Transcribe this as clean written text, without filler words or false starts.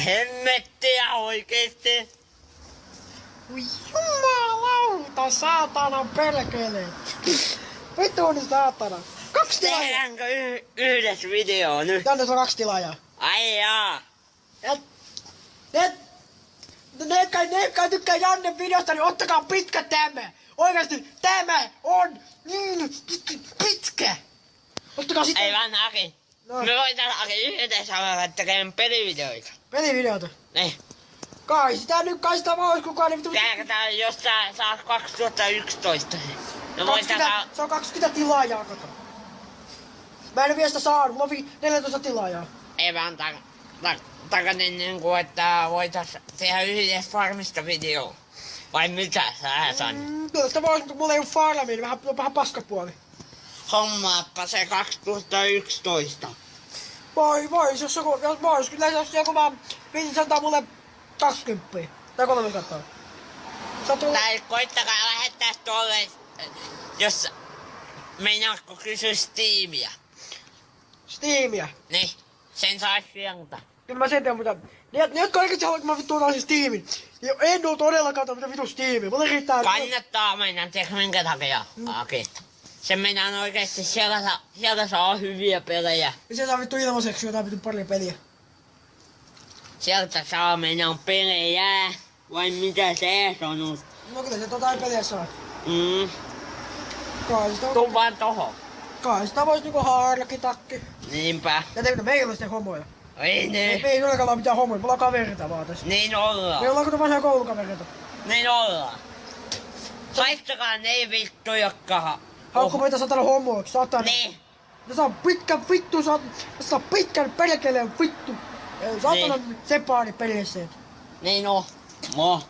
hemmettiä oikeesti. Ui jumalauta, saatana perkele. Vittuuni saatana. 2 tilaajaa. Tehdäänkö yhdessä video nyt? Janne, on 2 tilaajaa. Ai jaa. Ne jotka tykkää Janne videosta, niin ottakaa pitkä tämä. Oikeasti tämä on niin pitkä. Ottakaa sitä. Ei vaan Aki. No. Me voitais Aki yhdessä alkaa tekemään pelivideoita. Pelivideota. Niin. Kai sitä vois kukaan niin vittu. Tääkö tää jos sä saat 2011? No Se on 20 tilaajaa, kato. Mä en vielä sitä saanut, mulla on 14 tilaajaa. Ei vaan takanen niinku, että voitais tehdä yhdessä farmista video. Vai mitä sä sanot? Kyllä sitä vois, mutta mulla ei oo farmi, niin vähän paskapuoli. Hommaappa se 2011. Jos joku vaan viitin antaa mulle 20. Tai 30. Tai koittakaa lähettää tuolle, jos meinaatko kysyä Steamia. Steamia. Niin, sen sais sieltä. Kyllä mä sen tiedän, mutta ne jotka oikeesti haluaa, että mä vittu otan Steamin. Niin en oo todellakaan mitä vittu Steamia. Mulle riittää. Kannattaa mennä, tiedätkö minkä takia? Aki. Se mennään oikeesti, sieltä saa hyviä pelejä. Ja siellä saa vittu ilmaiseksi jotain vittu pari peliä. Sieltä saa mennä pelejä. Vai mitä se sanoo? No kyllä se jotain peliä saa. Tuu vaan tohon. Kai sitä vois niinku harkitakki. Niinpä. Ja teillä meillä on sitten homoja. Ei ne. Me ei olekaan mitään homoja, mulla on kaverita vaan tässä. Niin ollaan. Me ollaan kuitenkin vanhoja koulukaverita. Niin ollaan. Haistakaa ne vittu, jotka... Haukku meitä satana homoiksi, satana. Niin. Ne saa pitkän vittu, saa pitkän perkeleen vittu. Satana Niin. sepaani pelissä. Niin on. Mo.